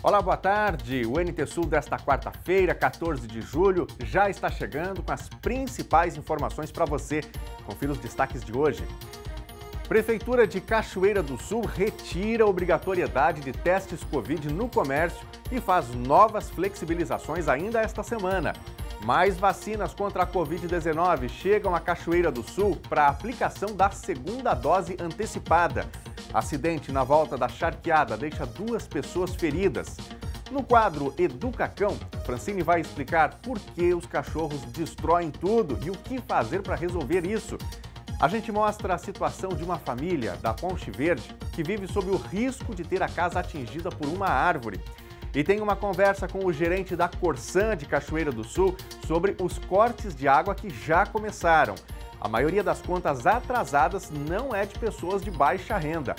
Olá, boa tarde. O NT Sul desta quarta-feira, 14 de julho, já está chegando com as principais informações para você. Confira os destaques de hoje. Prefeitura de Cachoeira do Sul retira a obrigatoriedade de testes Covid no comércio e faz novas flexibilizações ainda esta semana. Mais vacinas contra a Covid-19 chegam a Cachoeira do Sul para a aplicação da segunda dose antecipada. Acidente na volta da Charqueada deixa 2 pessoas feridas. No quadro Educacão, Francine vai explicar por que os cachorros destroem tudo e o que fazer para resolver isso. A gente mostra a situação de uma família da Ponte Verde que vive sob o risco de ter a casa atingida por uma árvore. E tem uma conversa com o gerente da Corsan de Cachoeira do Sul sobre os cortes de água que já começaram. A maioria das contas atrasadas não é de pessoas de baixa renda.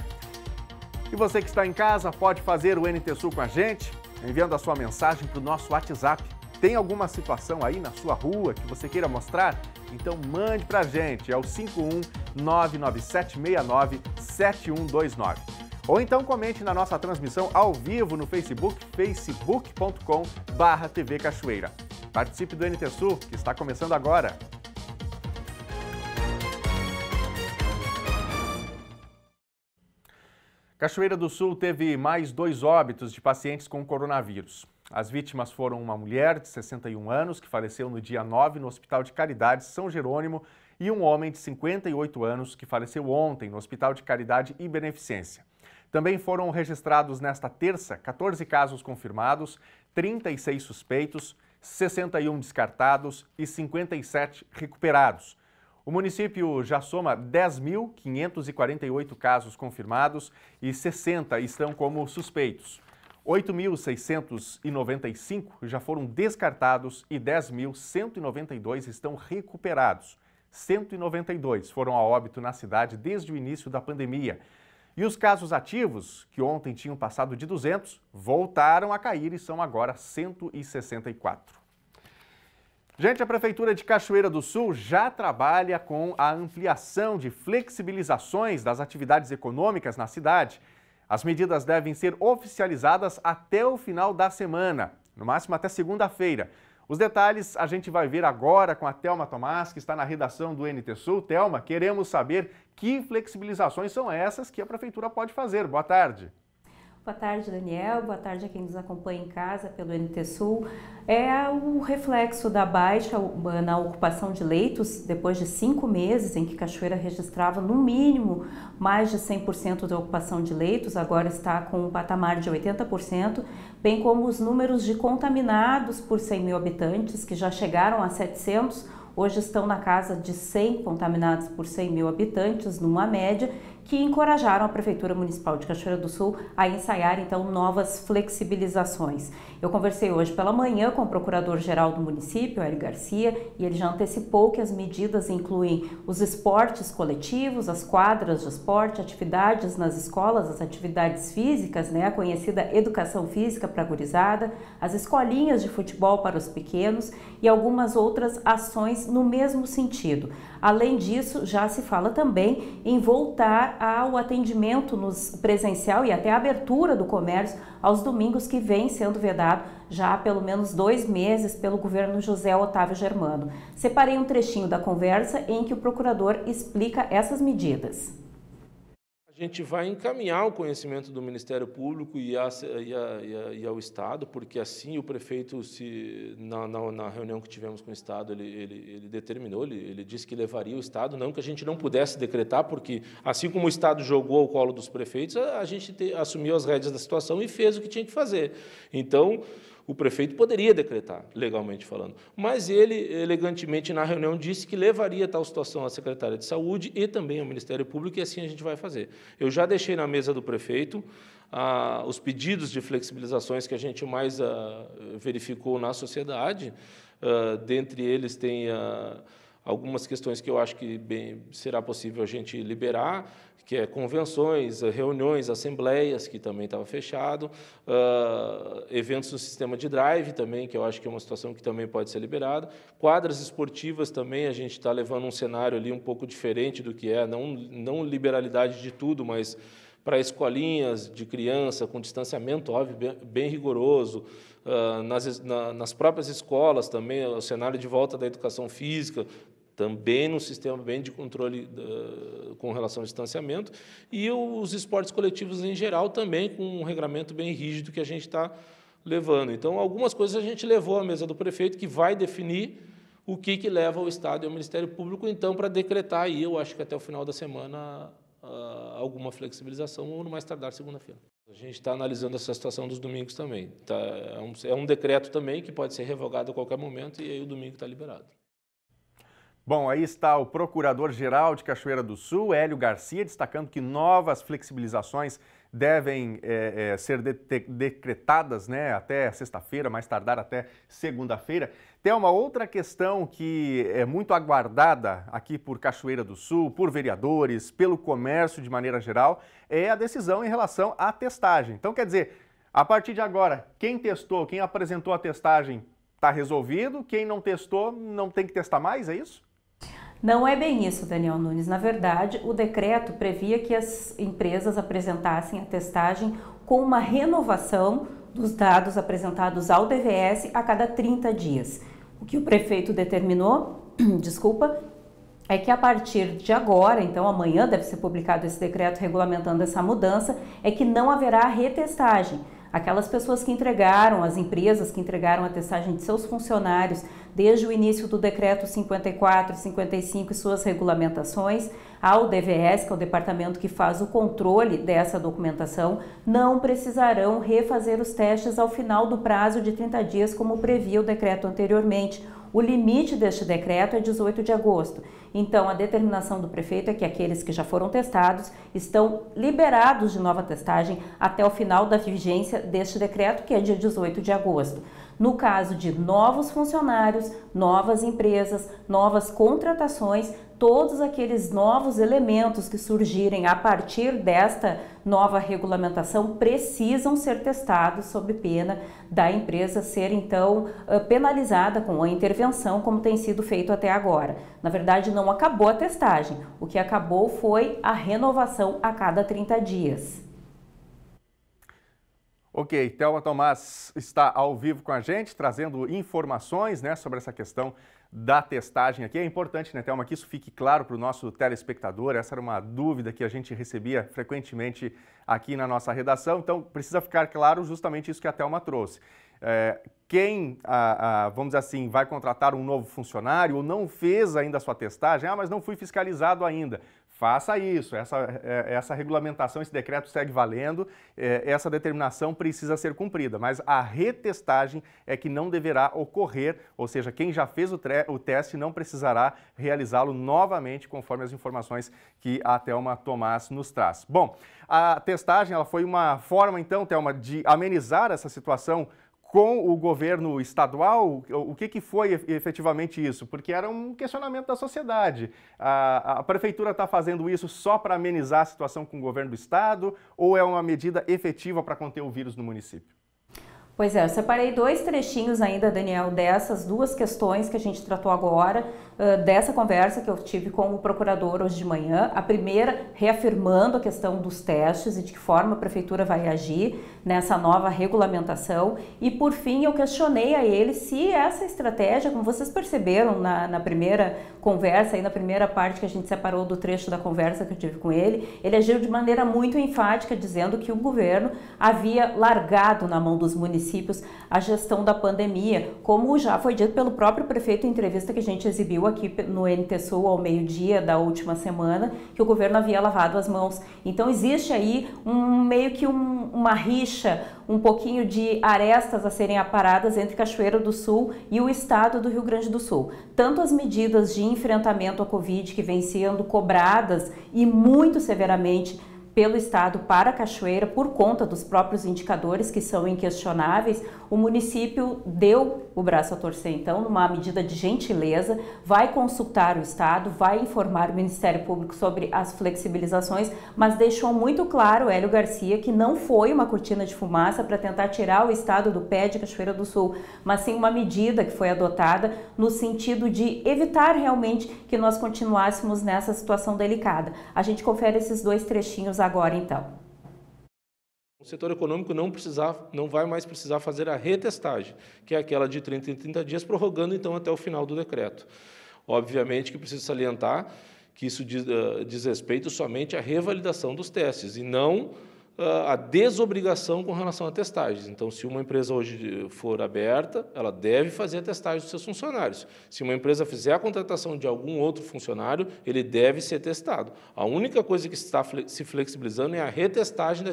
E você que está em casa pode fazer o NT Sul com a gente, enviando a sua mensagem para o nosso WhatsApp. Tem alguma situação aí na sua rua que você queira mostrar? Então mande para a gente, é o 51997697129. Ou então comente na nossa transmissão ao vivo no Facebook, facebook.com/TV Cachoeira. Participe do NT Sul, que está começando agora. Cachoeira do Sul teve mais 2 óbitos de pacientes com coronavírus. As vítimas foram uma mulher de 61 anos, que faleceu no dia 9 no Hospital de Caridade São Jerônimo, e um homem de 58 anos, que faleceu ontem no Hospital de Caridade e Beneficência. Também foram registrados nesta terça 14 casos confirmados, 36 suspeitos, 61 descartados e 57 recuperados. O município já soma 10.548 casos confirmados e 60 estão como suspeitos. 8.695 já foram descartados e 10.192 estão recuperados. 192 foram a óbito na cidade desde o início da pandemia. E os casos ativos, que ontem tinham passado de 200, voltaram a cair e são agora 164. Gente, a Prefeitura de Cachoeira do Sul já trabalha com a ampliação de flexibilizações das atividades econômicas na cidade. As medidas devem ser oficializadas até o final da semana, no máximo até segunda-feira. Os detalhes a gente vai ver agora com a Thelma Tomás, que está na redação do NT Sul. Thelma, queremos saber que flexibilizações são essas que a Prefeitura pode fazer. Boa tarde. Boa tarde, Daniel. Boa tarde a quem nos acompanha em casa pelo NT Sul. É o reflexo da baixa na ocupação de leitos, depois de 5 meses em que Cachoeira registrava no mínimo mais de 100% de ocupação de leitos, agora está com um patamar de 80%, bem como os números de contaminados por 100 mil habitantes, que já chegaram a 700, hoje estão na casa de 100 contaminados por 100 mil habitantes, numa média, que encorajaram a Prefeitura Municipal de Cachoeira do Sul a ensaiar, então, novas flexibilizações. Eu conversei hoje pela manhã com o Procurador-Geral do município, Hélio Garcia, e ele já antecipou que as medidas incluem os esportes coletivos, as quadras de esporte, atividades nas escolas, as atividades físicas, né, a conhecida educação física para a gurizada, as escolinhas de futebol para os pequenos e algumas outras ações no mesmo sentido. Além disso, já se fala também em voltar ao atendimento presencial e até a abertura do comércio aos domingos, que vem sendo vedado já há pelo menos 2 meses pelo governo José Otávio Germano. Separei um trechinho da conversa em que o procurador explica essas medidas. A gente vai encaminhar o conhecimento do Ministério Público e ao Estado, porque assim o prefeito, na reunião que tivemos com o Estado, ele determinou, ele disse que levaria o Estado, não que a gente não pudesse decretar, porque assim como o Estado jogou ao colo dos prefeitos, a gente assumiu as rédeas da situação e fez o que tinha que fazer. Então, o prefeito poderia decretar, legalmente falando, mas ele, elegantemente, na reunião, disse que levaria tal situação à Secretaria de Saúde e também ao Ministério Público, e assim a gente vai fazer. Eu já deixei na mesa do prefeito os pedidos de flexibilizações que a gente mais verificou na sociedade. Dentre eles tem algumas questões que eu acho que será possível a gente liberar, que é convenções, reuniões, assembleias, que também estava fechado, eventos no sistema de drive também, que eu acho que é uma situação que também pode ser liberada, quadras esportivas também, a gente está levando um cenário ali um pouco diferente do que é, não liberalidade de tudo, mas para escolinhas de criança com distanciamento, óbvio, bem rigoroso, nas próprias escolas também, o cenário de volta da educação física, também num sistema bem de controle com relação ao distanciamento, e os esportes coletivos em geral também com um regramento bem rígido que a gente está levando. Então, algumas coisas a gente levou à mesa do prefeito, que vai definir o que leva ao Estado e ao Ministério Público, então, para decretar aí, eu acho que até o final da semana, alguma flexibilização, ou no mais tardar segunda-feira. A gente está analisando essa situação dos domingos também. É um decreto também que pode ser revogado a qualquer momento, e aí o domingo está liberado. Bom, aí está o Procurador-Geral de Cachoeira do Sul, Hélio Garcia, destacando que novas flexibilizações devem ser decretadas, né, até sexta-feira, mais tardar até segunda-feira. Tem uma outra questão que é muito aguardada aqui por Cachoeira do Sul, por vereadores, pelo comércio de maneira geral, é a decisão em relação à testagem. Então, quer dizer, a partir de agora, quem testou, quem apresentou a testagem está resolvido, quem não testou não tem que testar mais, é isso? Não é bem isso, Daniel Nunes. Na verdade, o decreto previa que as empresas apresentassem a testagem com uma renovação dos dados apresentados ao DVS a cada 30 dias. O que o prefeito determinou, é que a partir de agora, então amanhã deve ser publicado esse decreto regulamentando essa mudança, é que não haverá retestagem. Aquelas pessoas que entregaram, as empresas que entregaram a testagem de seus funcionários desde o início do decreto 54 e 55 e suas regulamentações ao DVS, que é o departamento que faz o controle dessa documentação, não precisarão refazer os testes ao final do prazo de 30 dias, como previa o decreto anteriormente. O limite deste decreto é 18 de agosto. Então, a determinação do prefeito é que aqueles que já foram testados estão liberados de nova testagem até o final da vigência deste decreto, que é dia 18 de agosto. No caso de novos funcionários, novas empresas, novas contratações, todos aqueles novos elementos que surgirem a partir desta nova regulamentação precisam ser testados sob pena da empresa ser, então, penalizada com a intervenção, como tem sido feito até agora. Na verdade, não acabou a testagem, o que acabou foi a renovação a cada 30 dias. Ok, Thelma Tomás está ao vivo com a gente, trazendo informações, né, sobre essa questão da testagem aqui. É importante, né, Thelma, que isso fique claro para o nosso telespectador. Essa era uma dúvida que a gente recebia frequentemente aqui na nossa redação, então precisa ficar claro justamente isso que a Thelma trouxe. Quem, vamos dizer assim, vai contratar um novo funcionário ou não fez ainda a sua testagem, mas não fui fiscalizado ainda. Faça isso, essa regulamentação, esse decreto segue valendo, essa determinação precisa ser cumprida, mas a retestagem é que não deverá ocorrer, ou seja, quem já fez o teste não precisará realizá-lo novamente, conforme as informações que a Thelma Tomás nos traz. Bom, a testagem ela foi uma forma, então, Thelma, de amenizar essa situação com o governo estadual. O que foi efetivamente isso? Porque era um questionamento da sociedade. A prefeitura está fazendo isso só para amenizar a situação com o governo do estado ou é uma medida efetiva para conter o vírus no município? Pois é, eu separei dois trechinhos ainda, Daniel, dessas duas questões que a gente tratou agora, dessa conversa que eu tive com o procurador hoje de manhã. A primeira, reafirmando a questão dos testes e de que forma a prefeitura vai agir nessa nova regulamentação. E, por fim, eu questionei a ele se essa estratégia, como vocês perceberam na primeira conversa, aí na primeira parte que a gente separou do trecho da conversa que eu tive com ele, ele agiu de maneira muito enfática, dizendo que o governo havia largado na mão dos municípios a gestão da pandemia, como já foi dito pelo próprio prefeito em entrevista que a gente exibiu aqui no NT Sul ao meio-dia da última semana, que o governo havia lavado as mãos. Então existe aí meio que uma rixa, um pouquinho de arestas a serem aparadas entre Cachoeira do Sul e o estado do Rio Grande do Sul. Tanto as medidas de enfrentamento à Covid que vêm sendo cobradas e muito severamente pelo Estado para Cachoeira, por conta dos próprios indicadores que são inquestionáveis, o município deu o braço a torcer, então, numa medida de gentileza, vai consultar o Estado, vai informar o Ministério Público sobre as flexibilizações, mas deixou muito claro, Hélio Garcia, que não foi uma cortina de fumaça para tentar tirar o Estado do pé de Cachoeira do Sul, mas sim uma medida que foi adotada no sentido de evitar realmente que nós continuássemos nessa situação delicada. A gente confere esses dois trechinhos agora, então. O setor econômico não vai mais precisar fazer a retestagem, que é aquela de 30 em 30 dias, prorrogando então até o final do decreto. Obviamente que preciso salientar que isso diz respeito somente à revalidação dos testes e não a desobrigação com relação a testagens. Então, se uma empresa hoje for aberta, ela deve fazer a testagem dos seus funcionários. Se uma empresa fizer a contratação de algum outro funcionário, ele deve ser testado. A única coisa que está se flexibilizando é a retestagem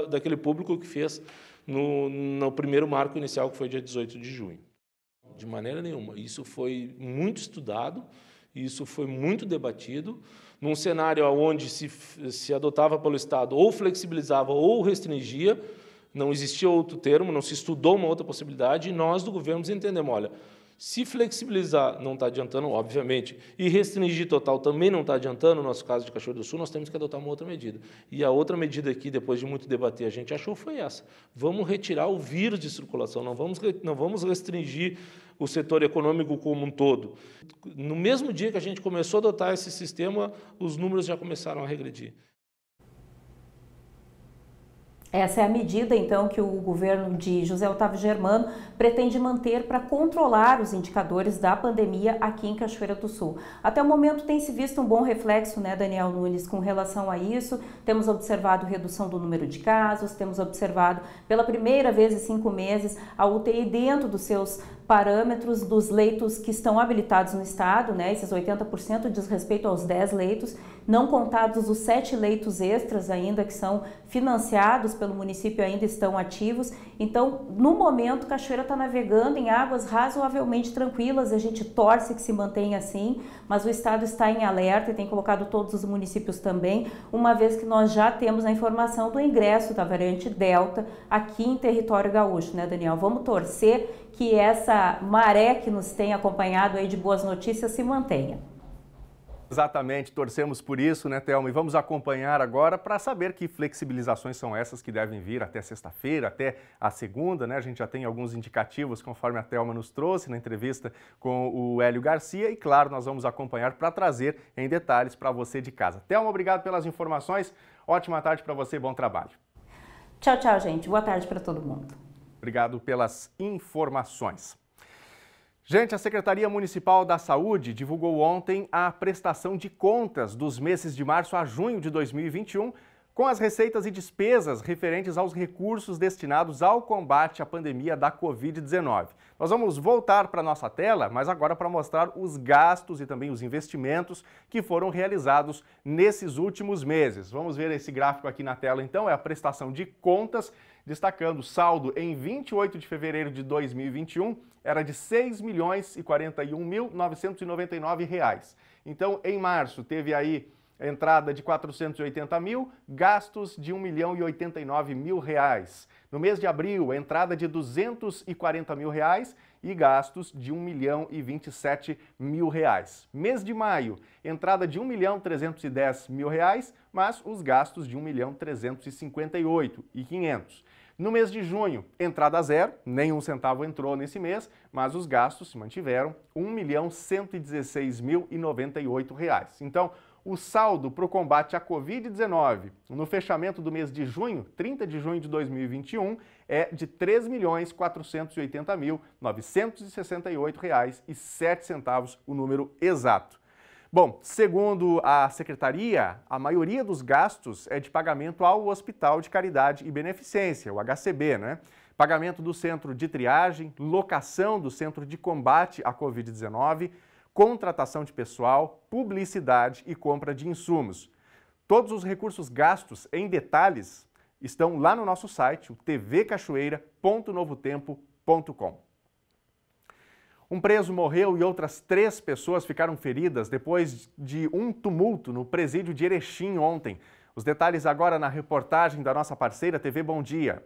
daquele público que fez no primeiro marco inicial, que foi dia 18 de junho. De maneira nenhuma. Isso foi muito estudado, isso foi muito debatido, num cenário onde se adotava pelo Estado ou flexibilizava ou restringia, não existia outro termo, não se estudou uma outra possibilidade, e nós do governo entendemos, olha, se flexibilizar não está adiantando, obviamente, e restringir total também não está adiantando, no nosso caso de Cachoeira do Sul, nós temos que adotar uma outra medida. E a outra medida que, depois de muito debater, a gente achou foi essa. Vamos retirar o vírus de circulação, não vamos restringir o setor econômico como um todo. No mesmo dia que a gente começou a adotar esse sistema, os números já começaram a regredir. Essa é a medida, então, que o governo de José Otávio Germano pretende manter para controlar os indicadores da pandemia aqui em Cachoeira do Sul. Até o momento tem se visto um bom reflexo, né, Daniel Nunes, com relação a isso. Temos observado redução do número de casos, temos observado pela primeira vez em 5 meses a UTI dentro dos seus parâmetros dos leitos que estão habilitados no estado, né? Esses 80% diz respeito aos 10 leitos, não contados os 7 leitos extras ainda que são financiados pelo município, ainda estão ativos. Então, no momento, Cachoeira está navegando em águas razoavelmente tranquilas, a gente torce que se mantenha assim, mas o estado está em alerta e tem colocado todos os municípios também, uma vez que nós já temos a informação do ingresso da variante Delta aqui em território gaúcho, né, Daniel? Vamos torcer que essa maré que nos tem acompanhado aí de boas notícias se mantenha. Exatamente, torcemos por isso, né, Thelma? E vamos acompanhar agora para saber que flexibilizações são essas que devem vir até sexta-feira, até a segunda, né? A gente já tem alguns indicativos, conforme a Thelma nos trouxe na entrevista com o Hélio Garcia. E, claro, nós vamos acompanhar para trazer em detalhes para você de casa. Thelma, obrigado pelas informações. Ótima tarde para você e bom trabalho. Tchau, tchau, gente. Boa tarde para todo mundo. Obrigado pelas informações. Gente, a Secretaria Municipal da Saúde divulgou ontem a prestação de contas dos meses de março a junho de 2021, com as receitas e despesas referentes aos recursos destinados ao combate à pandemia da Covid-19. Nós vamos voltar para a nossa tela, mas agora para mostrar os gastos e também os investimentos que foram realizados nesses últimos meses. Vamos ver esse gráfico aqui na tela, então, é a prestação de contas, destacando o saldo em 28 de fevereiro de 2021, era de R$ 6.041.999. Então, em março, teve aí entrada de 480 mil, gastos de R$ 1.089.000. No mês de abril, entrada de R$ 240 mil e gastos de R$ 1.027.000. Mês de maio, entrada de R$ 1.310.000, mas os gastos de R$ 1.358.500. No mês de junho, entrada zero, nenhum centavo entrou nesse mês, mas os gastos se mantiveram, R$ 1.116.098. Então, o saldo para o combate à Covid-19 no fechamento do mês de junho, 30 de junho de 2021, é de R$ 3.480.968,07, o número exato. Bom, segundo a Secretaria, a maioria dos gastos é de pagamento ao Hospital de Caridade e Beneficência, o HCB, né? Pagamento do centro de triagem, locação do centro de combate à Covid-19, contratação de pessoal, publicidade e compra de insumos. Todos os recursos gastos em detalhes estão lá no nosso site, o tvcachoeira.novotempo.com. Um preso morreu e outras 3 pessoas ficaram feridas depois de um tumulto no presídio de Erechim ontem. Os detalhes agora na reportagem da nossa parceira TV Bom Dia.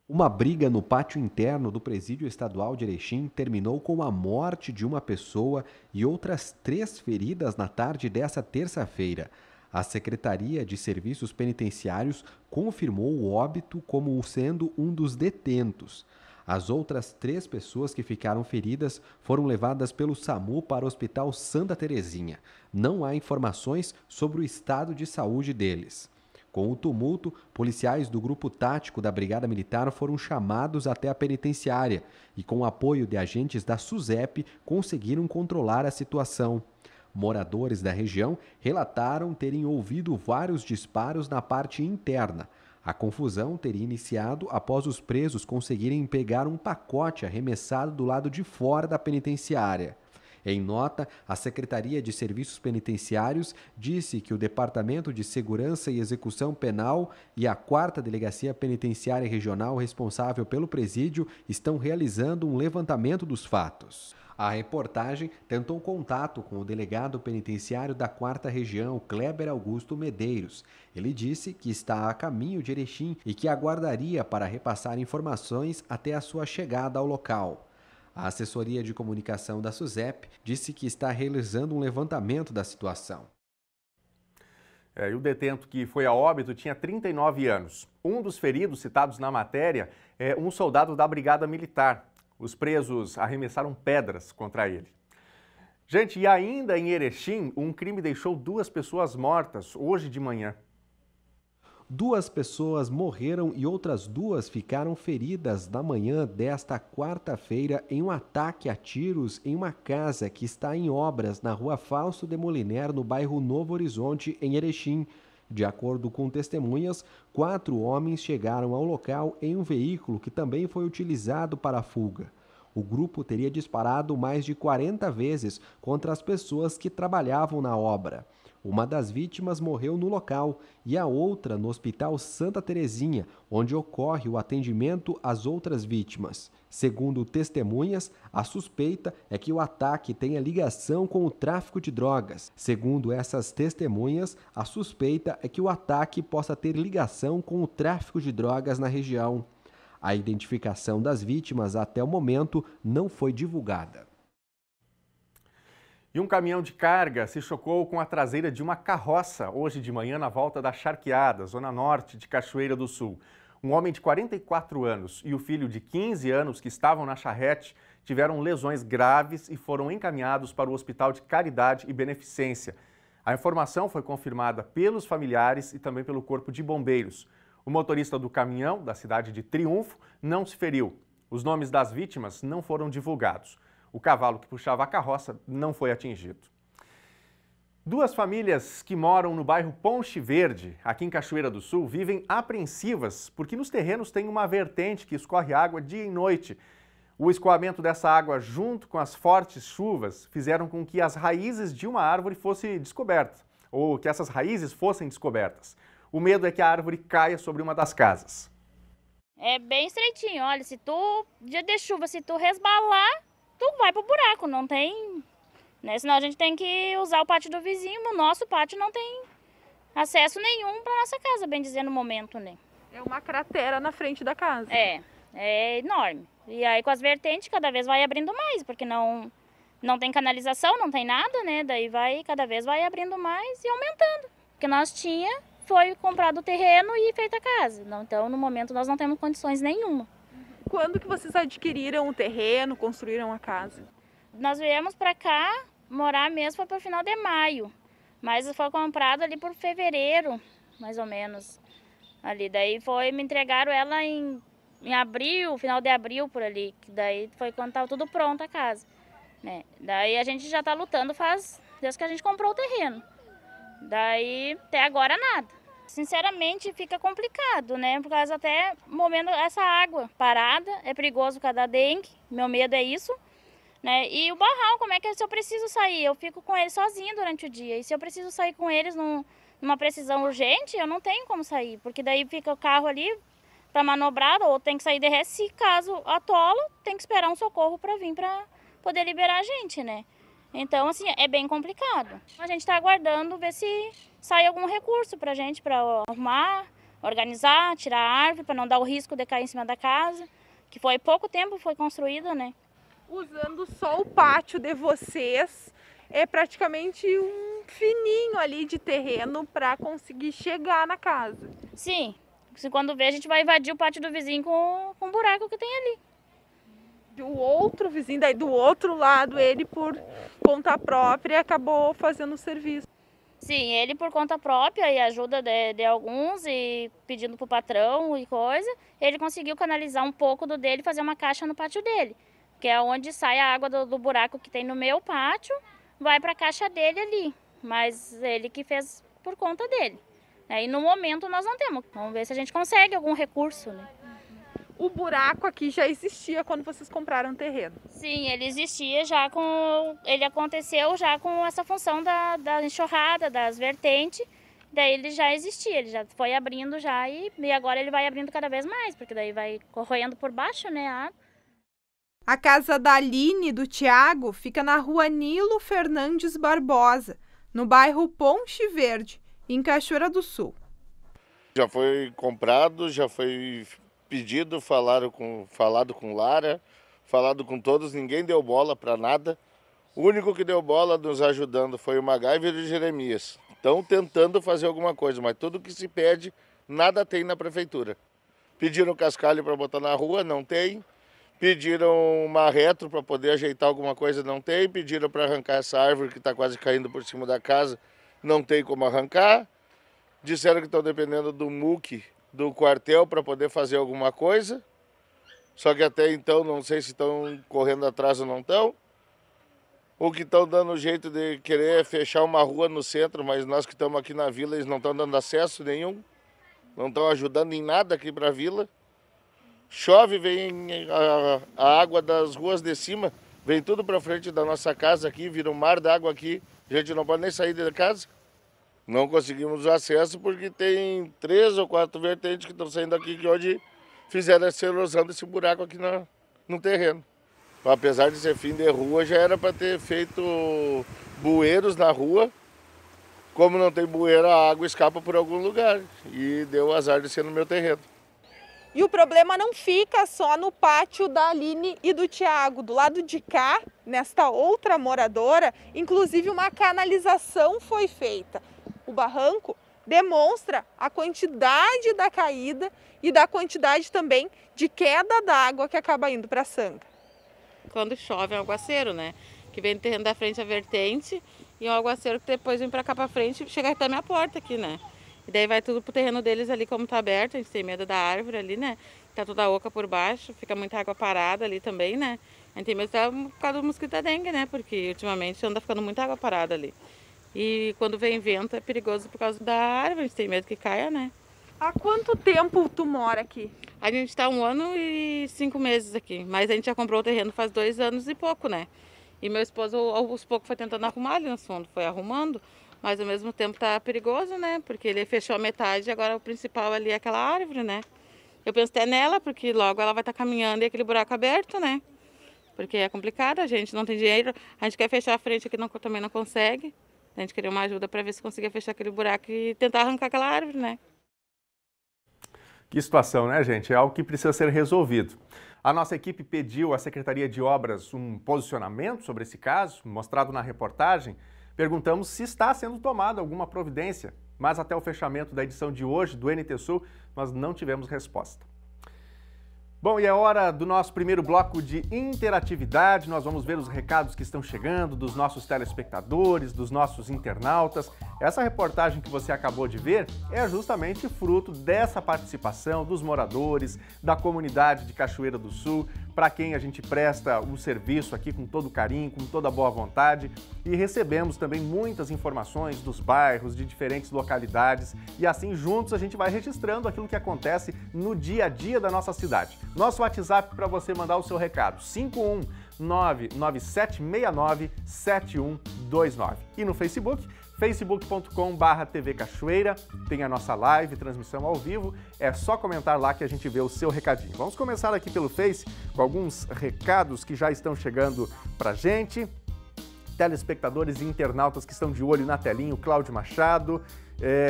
Uma briga no pátio interno do presídio estadual de Erechim terminou com a morte de uma pessoa e outras 3 feridas na tarde desta terça-feira. A Secretaria de Serviços Penitenciários confirmou o óbito como sendo um dos detentos. As outras 3 pessoas que ficaram feridas foram levadas pelo SAMU para o Hospital Santa Terezinha. Não há informações sobre o estado de saúde deles. Com o tumulto, policiais do Grupo Tático da Brigada Militar foram chamados até a penitenciária e, com o apoio de agentes da SUSEP, conseguiram controlar a situação. Moradores da região relataram terem ouvido vários disparos na parte interna. A confusão teria iniciado após os presos conseguirem pegar um pacote arremessado do lado de fora da penitenciária. Em nota, a Secretaria de Serviços Penitenciários disse que o Departamento de Segurança e Execução Penal e a 4ª Delegacia Penitenciária Regional responsável pelo presídio estão realizando um levantamento dos fatos. A reportagem tentou contato com o delegado penitenciário da 4ª Região, Kleber Augusto Medeiros. Ele disse que está a caminho de Erechim e que aguardaria para repassar informações até a sua chegada ao local. A assessoria de comunicação da SUSEP disse que está realizando um levantamento da situação. E o detento que foi a óbito tinha 39 anos. Um dos feridos citados na matéria é um soldado da Brigada Militar. Os presos arremessaram pedras contra ele. Gente, e ainda em Erechim, um crime deixou 2 pessoas mortas hoje de manhã. 2 pessoas morreram e outras 2 ficaram feridas na manhã desta quarta-feira em um ataque a tiros em uma casa que está em obras na rua Fausto de Moliner, no bairro Novo Horizonte, em Erechim. De acordo com testemunhas, 4 homens chegaram ao local em um veículo que também foi utilizado para a fuga. O grupo teria disparado mais de 40 vezes contra as pessoas que trabalhavam na obra. Uma das vítimas morreu no local e a outra no Hospital Santa Terezinha, onde ocorre o atendimento às outras vítimas. Segundo testemunhas, a suspeita é que o ataque tenha ligação com o tráfico de drogas. Segundo essas testemunhas, a suspeita é que o ataque possa ter ligação com o tráfico de drogas na região. A identificação das vítimas até o momento não foi divulgada. E um caminhão de carga se chocou com a traseira de uma carroça hoje de manhã na volta da Charqueada, zona norte de Cachoeira do Sul. Um homem de 44 anos e o filho de 15 anos que estavam na charrete tiveram lesões graves e foram encaminhados para o Hospital de Caridade e Beneficência. A informação foi confirmada pelos familiares e também pelo Corpo de Bombeiros. O motorista do caminhão, da cidade de Triunfo, não se feriu. Os nomes das vítimas não foram divulgados. O cavalo que puxava a carroça não foi atingido. 2 famílias que moram no bairro Ponte Verde, aqui em Cachoeira do Sul, vivem apreensivas porque nos terrenos tem uma vertente que escorre água dia e noite. O escoamento dessa água junto com as fortes chuvas fizeram com que as raízes de uma árvore fossem descobertas, ou que essas raízes fossem descobertas. O medo é que a árvore caia sobre uma das casas. É bem estreitinho, olha, se tu, dia de chuva, se tu resbalar, tu vai pro buraco, não tem, né? Senão a gente tem que usar o pátio do vizinho, o nosso pátio não tem acesso nenhum para nossa casa, bem dizer, no momento, né? É uma cratera na frente da casa. É enorme. E aí com as vertentes cada vez vai abrindo mais, porque não tem canalização, não tem nada, né? Daí cada vez vai abrindo mais e aumentando. Porque nós foi comprado o terreno e feita a casa. Então, no momento, nós não temos condições nenhuma. Quando que vocês adquiriram o terreno, construíram a casa? Nós viemos para cá, morar mesmo foi para o final de maio. Mas foi comprado ali por fevereiro, mais ou menos. Ali, daí me entregaram ela em abril, final de abril, por ali. Daí foi quando estava tudo pronto a casa, né? Daí a gente já está lutando desde que a gente comprou o terreno. Daí, até agora, nada. Sinceramente, fica complicado, né? Por causa até momento essa água parada, é perigoso por causa da dengue, meu medo é isso, né? E o barral, como é que se eu preciso sair? Eu fico com eles sozinha durante o dia. E se eu preciso sair com eles numa precisão urgente, eu não tenho como sair, porque daí fica o carro ali para manobrar, ou tem que sair de ré. Se caso atola, tem que esperar um socorro para vir para poder liberar a gente, né? Então, assim, é bem complicado. A gente está aguardando ver se sai algum recurso para a gente, para arrumar, organizar, tirar a árvore, para não dar o risco de cair em cima da casa, que foi pouco tempo foi construída, né? Usando só o pátio de vocês, é praticamente um fininho ali de terreno para conseguir chegar na casa. Sim, se quando vê a gente vai invadir o pátio do vizinho com o buraco que tem ali. Do outro vizinho, daí do outro lado, ele por conta própria acabou fazendo o serviço. Sim, ele por conta própria e ajuda de alguns e pedindo pro patrão e coisa, ele conseguiu canalizar um pouco do dele e fazer uma caixa no pátio dele, que é onde sai a água do buraco que tem no meu pátio, vai para a caixa dele ali, mas ele que fez por conta dele. E no momento nós não temos, vamos ver se a gente consegue algum recurso, né? O buraco aqui já existia quando vocês compraram o terreno? Sim, ele existia já ele aconteceu já com essa função da enxurrada, das vertentes, daí ele já existia, ele já foi abrindo já e agora ele vai abrindo cada vez mais, porque daí vai corroendo por baixo, né, a água. A casa da Aline e do Tiago fica na rua Nilo Fernandes Barbosa, no bairro Ponte Verde, em Cachoeira do Sul. Já foi comprado, já foi pedido, falado com Lara, falado com todos, ninguém deu bola para nada. O único que deu bola nos ajudando foi o MacGyver e o Jeremias. Estão tentando fazer alguma coisa, mas tudo que se pede, nada tem na prefeitura. Pediram cascalho para botar na rua, não tem. Pediram uma retro para poder ajeitar alguma coisa, não tem. Pediram para arrancar essa árvore que está quase caindo por cima da casa, não tem como arrancar. Disseram que estão dependendo do MUC do quartel para poder fazer alguma coisa. Só que até então não sei se estão correndo atrás ou não estão. Ou que estão dando jeito de querer fechar uma rua no centro, mas nós que estamos aqui na vila, eles não estão dando acesso nenhum. Não estão ajudando em nada aqui para a vila. Chove, vem a água das ruas de cima, vem tudo para frente da nossa casa aqui, vira um mar d'água aqui. A gente não pode nem sair da casa. Não conseguimos acesso porque tem 3 ou 4 vertentes que estão saindo aqui que hoje fizeram essa erosão desse buraco aqui no terreno. Apesar de ser fim de rua, já era para ter feito bueiros na rua. Como não tem bueiro, a água escapa por algum lugar e deu azar de ser no meu terreno. E o problema não fica só no pátio da Aline e do Tiago. Do lado de cá, nesta outra moradora, inclusive uma canalização foi feita. O barranco demonstra a quantidade da caída e da quantidade também de queda d'água que acaba indo para a Sanga. Quando chove é um aguaceiro, né? Que vem do terreno da frente a vertente e um aguaceiro que depois vem para cá para frente e chega até a minha porta aqui, né? E daí vai tudo pro terreno deles ali como tá aberto, a gente tem medo da árvore ali, né? Tá toda oca por baixo, fica muita água parada ali também, né? A gente tem medo por causa do mosquito da dengue, né? Porque ultimamente anda ficando muita água parada ali. E quando vem vento é perigoso por causa da árvore, a gente tem medo que caia, né? Há quanto tempo tu mora aqui? A gente está 1 ano e 5 meses aqui, mas a gente já comprou o terreno faz 2 anos e pouco, né? E meu esposo aos poucos foi tentando arrumar ali no fundo, foi arrumando, mas ao mesmo tempo tá perigoso, né? Porque ele fechou a metade e agora o principal ali é aquela árvore, né? Eu penso até nela, porque logo ela vai estar caminhando e aquele buraco aberto, né? Porque é complicado, a gente não tem dinheiro, a gente quer fechar a frente aqui, também não consegue. A gente queria uma ajuda para ver se conseguia fechar aquele buraco e tentar arrancar aquela árvore, né? Que situação, né, gente? É algo que precisa ser resolvido. A nossa equipe pediu à Secretaria de Obras um posicionamento sobre esse caso, mostrado na reportagem. Perguntamos se está sendo tomada alguma providência, mas até o fechamento da edição de hoje do NT Sul, nós não tivemos resposta. Bom, e é hora do nosso primeiro bloco de interatividade. Nós vamos ver os recados que estão chegando dos nossos telespectadores, dos nossos internautas. Essa reportagem que você acabou de ver é justamente fruto dessa participação dos moradores, da comunidade de Cachoeira do Sul, para quem a gente presta o serviço aqui com todo carinho, com toda boa vontade. E recebemos também muitas informações dos bairros, de diferentes localidades. E assim, juntos, a gente vai registrando aquilo que acontece no dia a dia da nossa cidade. Nosso WhatsApp para você mandar o seu recado, 51997697129. E no Facebook, facebook.com/TV Cachoeira, tem a nossa live, transmissão ao vivo, é só comentar lá que a gente vê o seu recadinho. Vamos começar aqui pelo Face com alguns recados que já estão chegando pra gente. Telespectadores e internautas que estão de olho na telinha, o Cláudio Machado,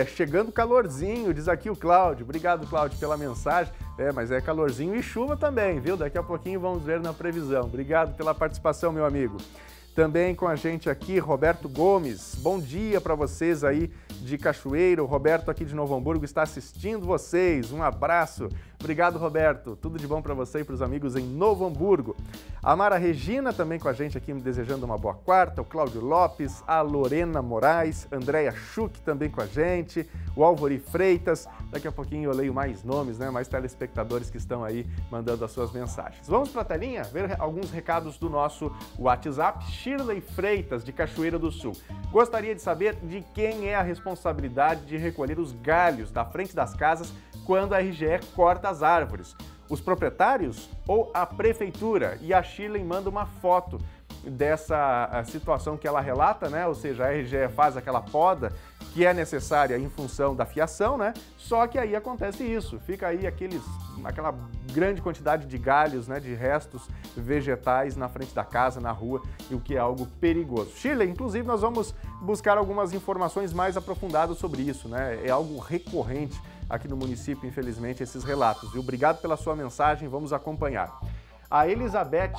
chegando calorzinho, diz aqui o Cláudio. Obrigado, Cláudio, pela mensagem. Mas é calorzinho e chuva também, viu? Daqui a pouquinho vamos ver na previsão. Obrigado pela participação, meu amigo. Também com a gente aqui, Roberto Gomes. Bom dia para vocês aí de Cachoeira. O Roberto aqui de Novo Hamburgo está assistindo vocês. Um abraço. Obrigado, Roberto. Tudo de bom para você e para os amigos em Novo Hamburgo. A Mara Regina também com a gente aqui, me desejando uma boa quarta. O Cláudio Lopes, a Lorena Moraes, Andréia Schuch também com a gente, o Álvaro Freitas. Daqui a pouquinho eu leio mais nomes, né? Mais telespectadores que estão aí mandando as suas mensagens. Vamos para a telinha ver alguns recados do nosso WhatsApp. Shirley Freitas, de Cachoeira do Sul. Gostaria de saber de quem é a responsabilidade de recolher os galhos da frente das casas quando a RGE corta as árvores. Os proprietários ou a prefeitura? E a Shirley manda uma foto dessa situação que ela relata, né? Ou seja, a RGE faz aquela poda que é necessária em função da fiação, né? Só que aí acontece isso, fica aí aquela grande quantidade de galhos, né? De restos vegetais na frente da casa, na rua, e o que é algo perigoso. Shirley, inclusive, nós vamos buscar algumas informações mais aprofundadas sobre isso, né? É algo recorrente aqui no município, infelizmente, esses relatos. Viu? Obrigado pela sua mensagem, vamos acompanhar. A Elizabeth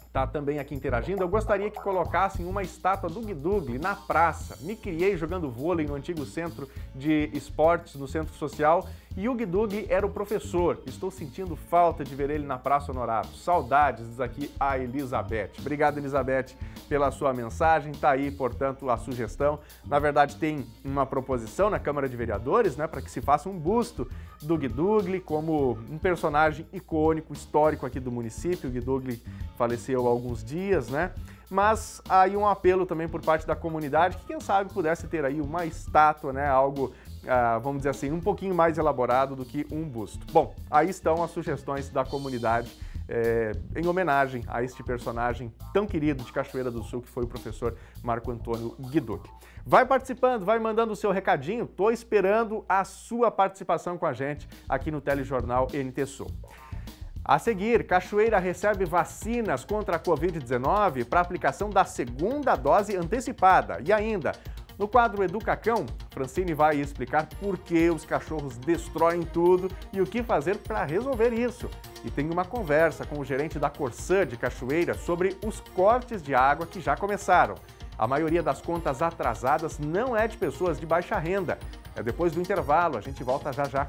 está também aqui interagindo. Eu gostaria que colocassem uma estátua do Guidugli na praça. Me criei jogando vôlei no antigo centro de esportes, no centro social, e o Guidugli era o professor. Estou sentindo falta de ver ele na Praça Honorato. Saudades, diz aqui a Elizabeth. Obrigado, Elizabeth, pela sua mensagem. Está aí, portanto, a sugestão. Na verdade, tem uma proposição na Câmara de Vereadores, né, para que se faça um busto do Guidugli como um personagem icônico, histórico aqui do município. O Guidugli faleceu há alguns dias, né? Mas aí um apelo também por parte da comunidade que, quem sabe, pudesse ter aí uma estátua, né? Algo, vamos dizer assim, um pouquinho mais elaborado do que um busto. Bom, aí estão as sugestões da comunidade em homenagem a este personagem tão querido de Cachoeira do Sul, que foi o professor Marco Antônio Guidugli. Vai participando, vai mandando o seu recadinho, tô esperando a sua participação com a gente aqui no Telejornal NT Sul. A seguir, Cachoeira recebe vacinas contra a Covid-19 para aplicação da segunda dose antecipada. E ainda, no quadro Educacão, Francine vai explicar por que os cachorros destroem tudo e o que fazer para resolver isso. E tem uma conversa com o gerente da Corsã de Cachoeira sobre os cortes de água que já começaram. A maioria das contas atrasadas não é de pessoas de baixa renda. É depois do intervalo, a gente volta já já.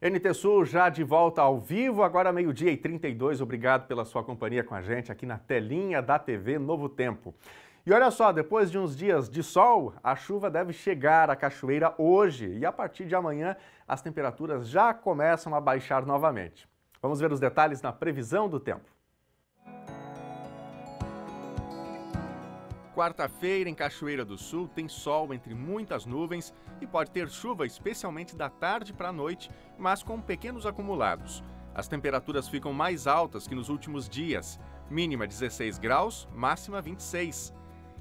NT Sul já de volta ao vivo, agora 12h32. Obrigado pela sua companhia com a gente aqui na telinha da TV Novo Tempo. E olha só, depois de uns dias de sol, a chuva deve chegar à Cachoeira hoje e a partir de amanhã as temperaturas já começam a baixar novamente. Vamos ver os detalhes na previsão do tempo. Quarta-feira em Cachoeira do Sul tem sol entre muitas nuvens e pode ter chuva especialmente da tarde para a noite, mas com pequenos acumulados. As temperaturas ficam mais altas que nos últimos dias, mínima 16 graus, máxima 26.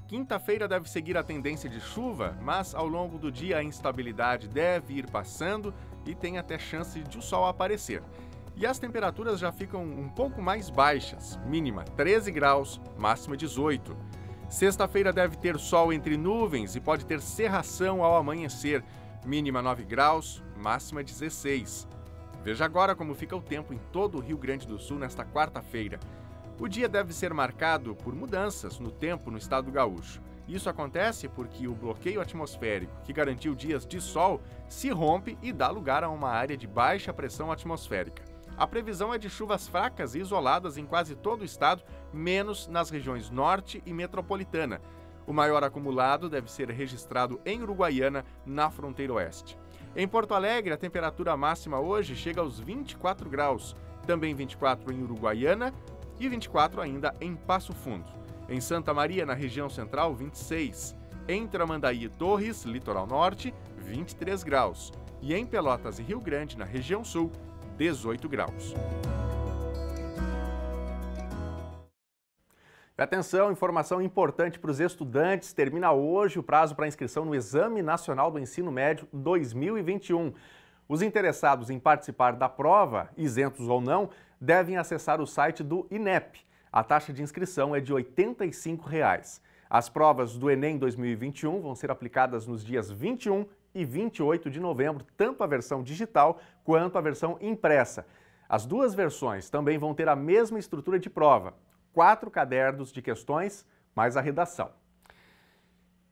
Quinta-feira deve seguir a tendência de chuva, mas ao longo do dia a instabilidade deve ir passando e tem até chance de o sol aparecer. E as temperaturas já ficam um pouco mais baixas, mínima 13 graus, máxima 18. Sexta-feira deve ter sol entre nuvens e pode ter cerração ao amanhecer, mínima 9 graus, máxima 16. Veja agora como fica o tempo em todo o Rio Grande do Sul nesta quarta-feira. O dia deve ser marcado por mudanças no tempo no estado gaúcho. Isso acontece porque o bloqueio atmosférico, que garantiu dias de sol, se rompe e dá lugar a uma área de baixa pressão atmosférica. A previsão é de chuvas fracas e isoladas em quase todo o estado, menos nas regiões norte e metropolitana. O maior acumulado deve ser registrado em Uruguaiana, na fronteira oeste. Em Porto Alegre, a temperatura máxima hoje chega aos 24 graus, também 24 em Uruguaiana e 24 ainda em Passo Fundo. Em Santa Maria, na região central, 26. Em Tramandaí e Torres, litoral norte, 23 graus. E em Pelotas e Rio Grande, na região sul, 18 graus. Atenção, informação importante para os estudantes. Termina hoje o prazo para inscrição no Exame Nacional do Ensino Médio 2021. Os interessados em participar da prova, isentos ou não, devem acessar o site do INEP. A taxa de inscrição é de R$ 85. As provas do Enem 2021 vão ser aplicadas nos dias 21 e 28 de novembro, tanto a versão digital quanto a versão impressa. As duas versões também vão ter a mesma estrutura de prova, 4 cadernos de questões mais a redação.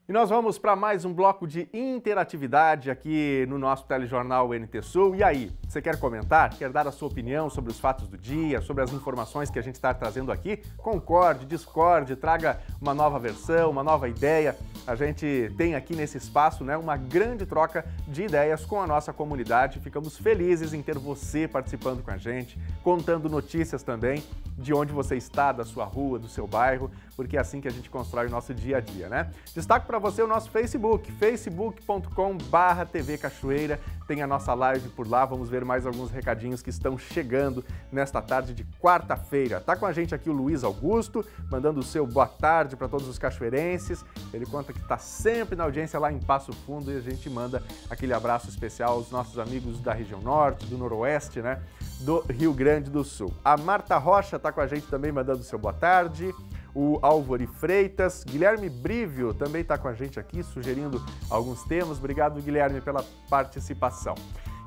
E nós vamos para mais um bloco de interatividade aqui no nosso telejornal NT Sul. E aí, você quer comentar? Quer dar a sua opinião sobre os fatos do dia, sobre as informações que a gente está trazendo aqui? Concorde, discorde, traga uma nova versão, uma nova ideia. A gente tem aqui nesse espaço, né, uma grande troca de ideias com a nossa comunidade. Ficamos felizes em ter você participando com a gente, contando notícias também de onde você está, da sua rua, do seu bairro, porque é assim que a gente constrói o nosso dia a dia, né? Destaco para você o nosso Facebook, facebook.com/TV Cachoeira. Tem a nossa live por lá, vamos ver mais alguns recadinhos que estão chegando nesta tarde de quarta-feira. Tá com a gente aqui o Luiz Augusto, mandando o seu boa tarde para todos os cachoeirenses. Ele conta que está sempre na audiência lá em Passo Fundo e a gente manda aquele abraço especial aos nossos amigos da região norte, do noroeste, né, do Rio Grande do Sul. A Marta Rocha está com a gente também, mandando o seu boa tarde. O Álvaro Freitas, Guilherme Brívio também está com a gente aqui, sugerindo alguns temas. Obrigado, Guilherme, pela participação.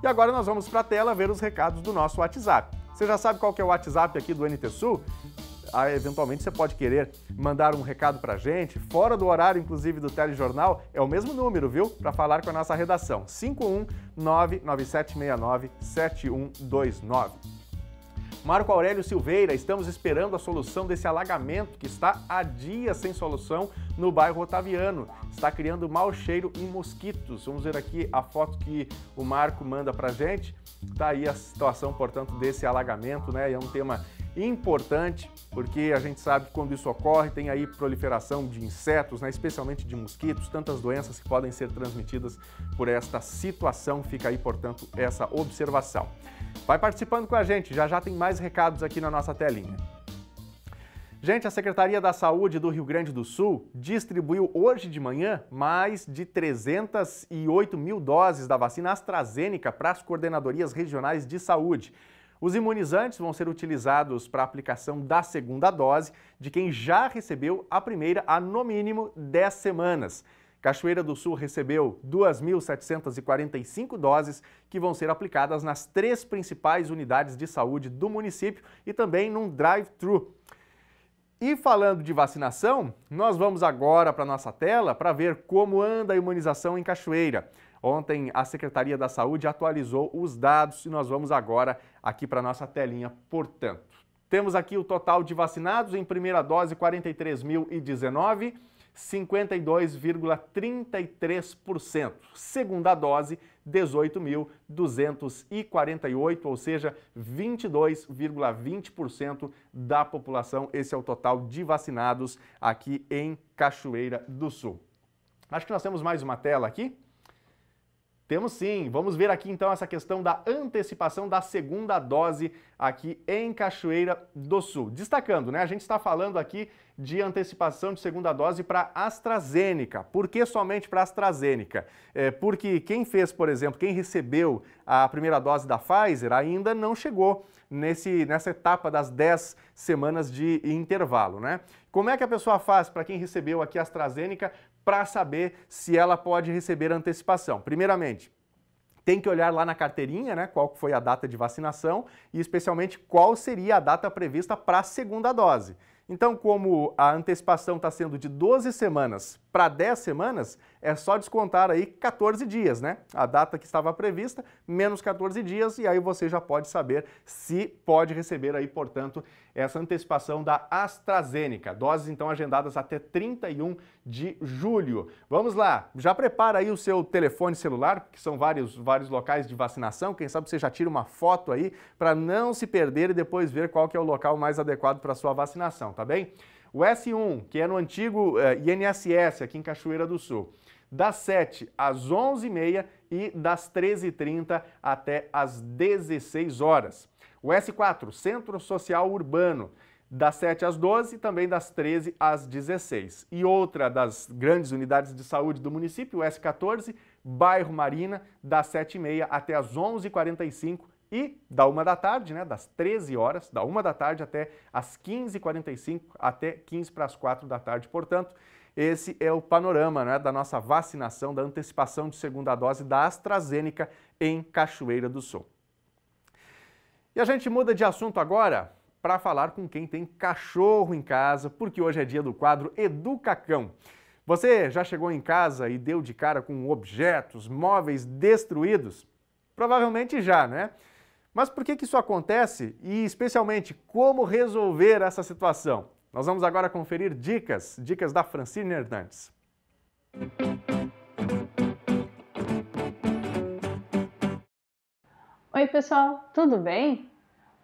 E agora nós vamos para a tela ver os recados do nosso WhatsApp. Você já sabe qual que é o WhatsApp aqui do NT Sul? Eventualmente você pode querer mandar um recado para a gente, fora do horário, inclusive, do telejornal. É o mesmo número, viu? Para falar com a nossa redação. 51997697129. Marco Aurélio Silveira, estamos esperando a solução desse alagamento que está há dias sem solução no bairro Otaviano. Está criando mau cheiro e mosquitos. Vamos ver aqui a foto que o Marco manda pra gente. Está aí a situação, portanto, desse alagamento, né? É um tema importante, porque a gente sabe que quando isso ocorre, tem aí proliferação de insetos, né? Especialmente de mosquitos, tantas doenças que podem ser transmitidas por esta situação. Fica aí, portanto, essa observação. Vai participando com a gente, já tem mais recados aqui na nossa telinha. Gente, a Secretaria da Saúde do Rio Grande do Sul distribuiu hoje de manhã mais de 308 mil doses da vacina AstraZeneca para as coordenadorias regionais de saúde. Os imunizantes vão ser utilizados para a aplicação da segunda dose de quem já recebeu a primeira há no mínimo 10 semanas. Cachoeira do Sul recebeu 2.745 doses que vão ser aplicadas nas 3 principais unidades de saúde do município e também num drive-thru. E falando de vacinação, nós vamos agora para a nossa tela para ver como anda a imunização em Cachoeira. Ontem a Secretaria da Saúde atualizou os dados e nós vamos agora aqui para a nossa telinha, portanto. Temos aqui o total de vacinados em primeira dose, 43.019. 52,33%. Segunda dose, 18.248, ou seja, 22,20% da população. Esse é o total de vacinados aqui em Cachoeira do Sul. Acho que nós temos mais uma tela aqui. Temos sim. Vamos ver aqui então essa questão da antecipação da segunda dose aqui em Cachoeira do Sul. Destacando, né? A gente está falando aqui de antecipação de segunda dose para AstraZeneca. Por que somente para AstraZeneca? Porque quem fez, por exemplo, quem recebeu a primeira dose da Pfizer ainda não chegou nessa etapa das 10 semanas de intervalo, né? Como é que a pessoa faz para quem recebeu aqui a AstraZeneca para saber se ela pode receber antecipação? Primeiramente, tem que olhar lá na carteirinha, né, qual foi a data de vacinação e especialmente qual seria a data prevista para a segunda dose. Então, como a antecipação está sendo de 12 semanas para 10 semanas, é só descontar aí 14 dias, né? A data que estava prevista, menos 14 dias, e aí você já pode saber se pode receber aí, portanto, essa antecipação da AstraZeneca. Doses, então, agendadas até 31 de julho. Vamos lá, já prepara aí o seu telefone celular, que são vários locais de vacinação. Quem sabe você já tira uma foto aí para não se perder e depois ver qual que é o local mais adequado para a sua vacinação, tá bem? O S1, que é no antigo INSS, aqui em Cachoeira do Sul, das 7 às 11h30 e das 13h30 até às 16 horas. O S4, Centro Social Urbano, das 7 às 12 e também das 13 às 16. E outra das grandes unidades de saúde do município, o S14, Bairro Marina, das 7h30 até às 11h45 e da 1 da tarde, né, das 13 horas, da 1 da tarde até às 15h45, até 15 para as 4 da tarde. Portanto, esse é o panorama, né, da nossa vacinação, da antecipação de segunda dose da AstraZeneca em Cachoeira do Sul. E a gente muda de assunto agora para falar com quem tem cachorro em casa, porque hoje é dia do quadro Educacão. Você já chegou em casa e deu de cara com objetos, móveis destruídos? Provavelmente já, né? Mas por que isso acontece e, especialmente, como resolver essa situação? Nós vamos agora conferir dicas da Francine Hernandes. Oi pessoal, tudo bem?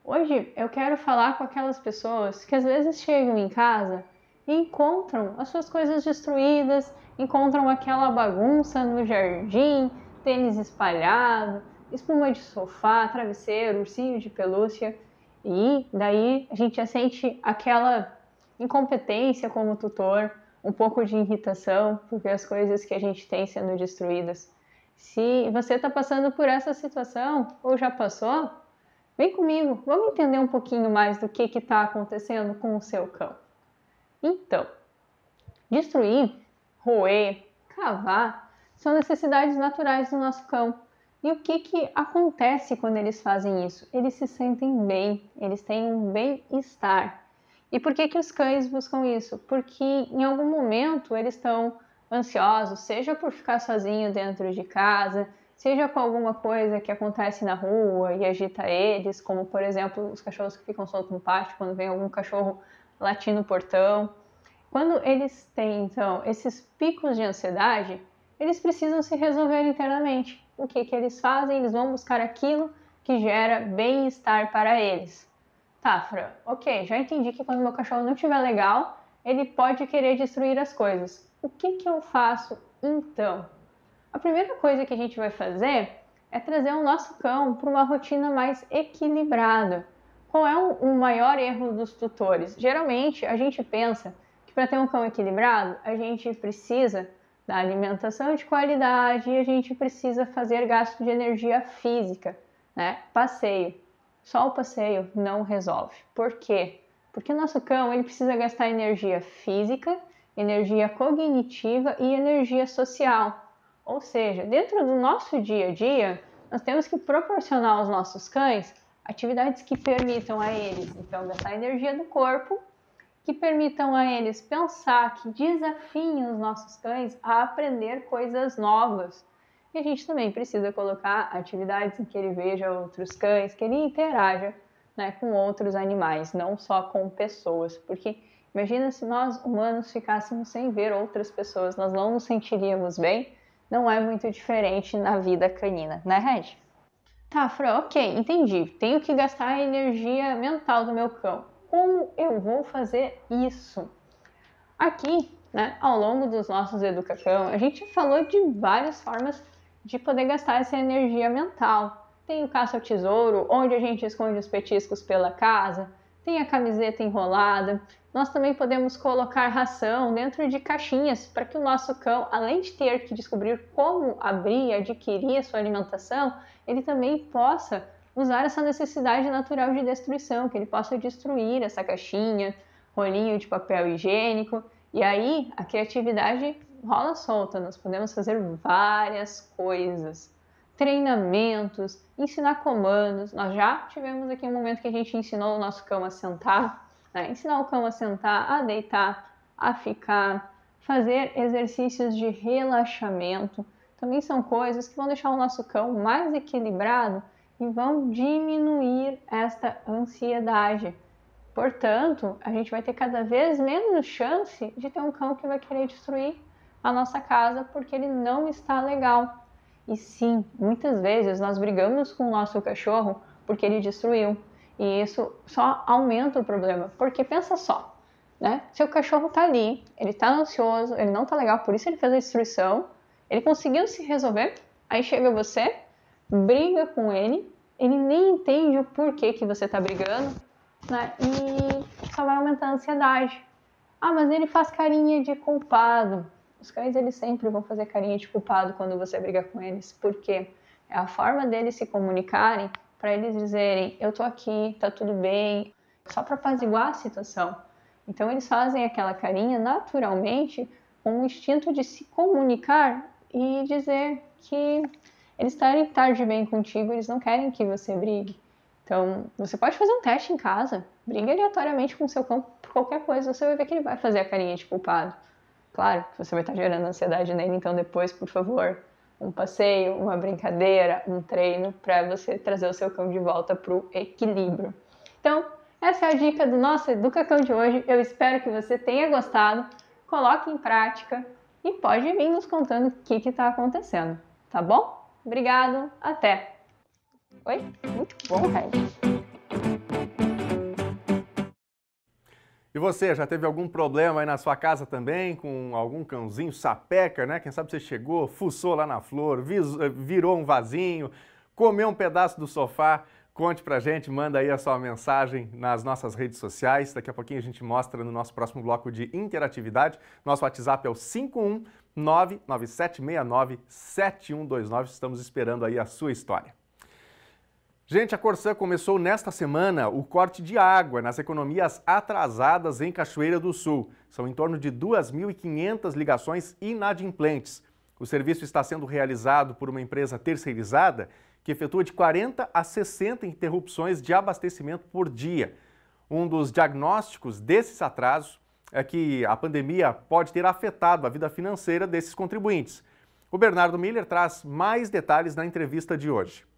Hoje eu quero falar com aquelas pessoas que às vezes chegam em casa e encontram as suas coisas destruídas, encontram aquela bagunça no jardim, tênis espalhado, espuma de sofá, travesseiro, ursinho de pelúcia, e daí a gente já sente aquela incompetência como tutor, um pouco de irritação por ver as coisas que a gente tem sendo destruídas. Se você está passando por essa situação ou já passou, vem comigo, vamos entender um pouquinho mais do que está acontecendo com o seu cão. Então, destruir, roer, cavar são necessidades naturais do nosso cão. E o que acontece quando eles fazem isso? Eles se sentem bem, eles têm um bem-estar. E por que os cães buscam isso? Porque em algum momento eles estão ansiosos, seja por ficar sozinho dentro de casa, seja com alguma coisa que acontece na rua e agita eles, como por exemplo os cachorros que ficam soltos no pátio, quando vem algum cachorro latir no portão. Quando eles têm então esses picos de ansiedade, eles precisam se resolver internamente. O que eles fazem? Eles vão buscar aquilo que gera bem-estar para eles. Tá, Fran, ok, já entendi que quando meu cachorro não estiver legal, ele pode querer destruir as coisas. O que eu faço então? A primeira coisa que a gente vai fazer é trazer o nosso cão para uma rotina mais equilibrada. Qual é o maior erro dos tutores? Geralmente a gente pensa que para ter um cão equilibrado, a gente precisa da alimentação de qualidade e a gente precisa fazer gasto de energia física, né? Passeio. Só o passeio não resolve. Por quê? Porque o nosso cão ele precisa gastar energia física, energia cognitiva e energia social. Ou seja, dentro do nosso dia a dia, nós temos que proporcionar aos nossos cães atividades que permitam a eles, então, gastar energia do corpo, que permitam a eles pensar, que desafiem os nossos cães a aprender coisas novas. E a gente também precisa colocar atividades em que ele veja outros cães, que ele interaja, né, com outros animais, não só com pessoas. Porque imagina se nós humanos ficássemos sem ver outras pessoas, nós não nos sentiríamos bem. Não é muito diferente na vida canina, né, Red? Tá, Fran, ok, entendi. Tenho que gastar a energia mental do meu cão. Como eu vou fazer isso? Aqui, né, ao longo dos nossos Educacão, a gente falou de várias formas de poder gastar essa energia mental. Tem o caça ao tesouro, onde a gente esconde os petiscos pela casa, tem a camiseta enrolada. Nós também podemos colocar ração dentro de caixinhas para que o nosso cão, além de ter que descobrir como abrir e adquirir a sua alimentação, ele também possa usar essa necessidade natural de destruição, que ele possa destruir essa caixinha, rolinho de papel higiênico. E aí a criatividade rola solta, nós podemos fazer várias coisas. Treinamentos, ensinar comandos. Nós já tivemos aqui um momento que a gente ensinou o nosso cão a sentar, né? Ensinar o cão a sentar, a deitar, a ficar, fazer exercícios de relaxamento. Também são coisas que vão deixar o nosso cão mais equilibrado e vão diminuir esta ansiedade. Portanto, a gente vai ter cada vez menos chance de ter um cão que vai querer destruir a nossa casa porque ele não está legal. E sim, muitas vezes nós brigamos com o nosso cachorro porque ele destruiu. E isso só aumenta o problema. Porque pensa só, né? Seu cachorro está ali, ele está ansioso, ele não está legal, por isso ele fez a destruição. Ele conseguiu se resolver, aí chega você, briga com ele, ele nem entende o porquê que você está brigando, né? E só vai aumentar a ansiedade. Ah, mas ele faz carinha de culpado. Os cães, eles sempre vão fazer carinha de culpado quando você briga com eles. Por quê? É a forma deles se comunicarem para eles dizerem, eu tô aqui, tá tudo bem, só para apaziguar a situação. Então, eles fazem aquela carinha naturalmente com o instinto de se comunicar e dizer que eles querem estar de bem contigo, eles não querem que você brigue. Então, você pode fazer um teste em casa, briga aleatoriamente com o seu cão por qualquer coisa, você vai ver que ele vai fazer a carinha de culpado. Claro que você vai estar gerando ansiedade nele, então depois, por favor, um passeio, uma brincadeira, um treino para você trazer o seu cão de volta para o equilíbrio. Então, essa é a dica do nosso Educacão de hoje. Eu espero que você tenha gostado, coloque em prática e pode vir nos contando o que está acontecendo, tá bom? Obrigado, até! Oi? Muito bom, Red. E você, já teve algum problema aí na sua casa também, com algum cãozinho sapeca, né? Quem sabe você chegou, fuçou lá na flor, virou um vasinho, comeu um pedaço do sofá? Conte pra gente, manda aí a sua mensagem nas nossas redes sociais. Daqui a pouquinho a gente mostra no nosso próximo bloco de interatividade. Nosso WhatsApp é o 51997697129. Estamos esperando aí a sua história. Gente, a Corsã começou nesta semana o corte de água nas economias atrasadas em Cachoeira do Sul. São em torno de 2.500 ligações inadimplentes. O serviço está sendo realizado por uma empresa terceirizada que efetua de 40 a 60 interrupções de abastecimento por dia. Um dos diagnósticos desses atrasos é que a pandemia pode ter afetado a vida financeira desses contribuintes. O Bernardo Miller traz mais detalhes na entrevista de hoje.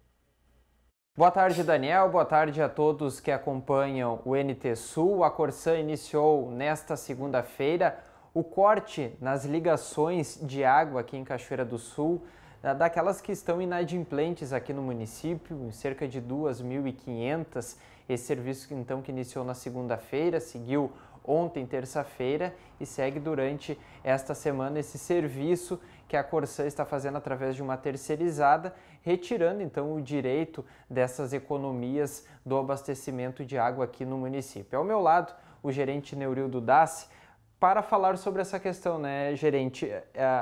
Boa tarde, Daniel. Boa tarde a todos que acompanham o NT Sul. A Corsã iniciou nesta segunda-feira o corte nas ligações de água aqui em Cachoeira do Sul, daquelas que estão inadimplentes aqui no município, cerca de 2.500. Esse serviço, então, que iniciou na segunda-feira, seguiu ontem, terça-feira, e segue durante esta semana esse serviço que a Corsã está fazendo através de uma terceirizada, retirando então o direito dessas economias do abastecimento de água aqui no município. Ao meu lado, o gerente Neurildo Dassi, para falar sobre essa questão, né, gerente?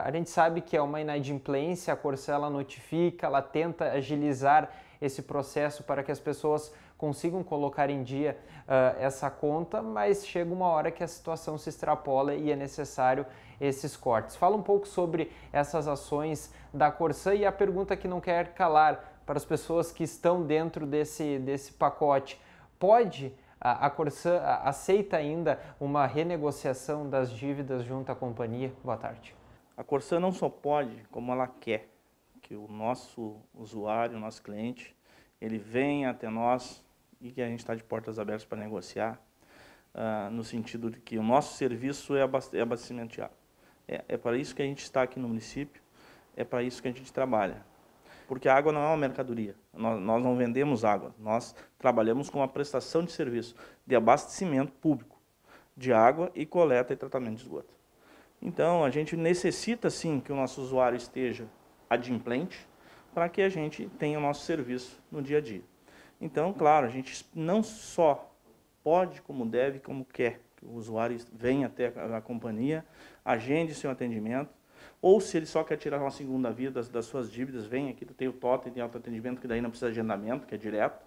A gente sabe que é uma inadimplência, a Corsã ela notifica, ela tenta agilizar esse processo para que as pessoas consigam colocar em dia essa conta, mas chega uma hora que a situação se extrapola e é necessário esses cortes. Fala um pouco sobre essas ações da Corsã e a pergunta que não quer calar para as pessoas que estão dentro desse pacote. Pode a Corsã aceita ainda uma renegociação das dívidas junto à companhia? Boa tarde. A Corsã não só pode, como ela quer, que o nosso usuário, o nosso cliente, ele venha até nós e que a gente está de portas abertas para negociar, no sentido de que o nosso serviço é abastecimento de água. É para isso que a gente está aqui no município, é para isso que a gente trabalha. Porque a água não é uma mercadoria, nós não vendemos água, nós trabalhamos com uma prestação de serviço de abastecimento público de água e coleta e tratamento de esgoto. Então, a gente necessita sim que o nosso usuário esteja adimplente para que a gente tenha o nosso serviço no dia a dia. Então, claro, a gente não só pode, como deve, como quer que o usuário venha até a companhia, agende seu atendimento, ou se ele só quer tirar uma segunda via das suas dívidas, vem aqui, tem o totem de autoatendimento, que daí não precisa de agendamento, que é direto,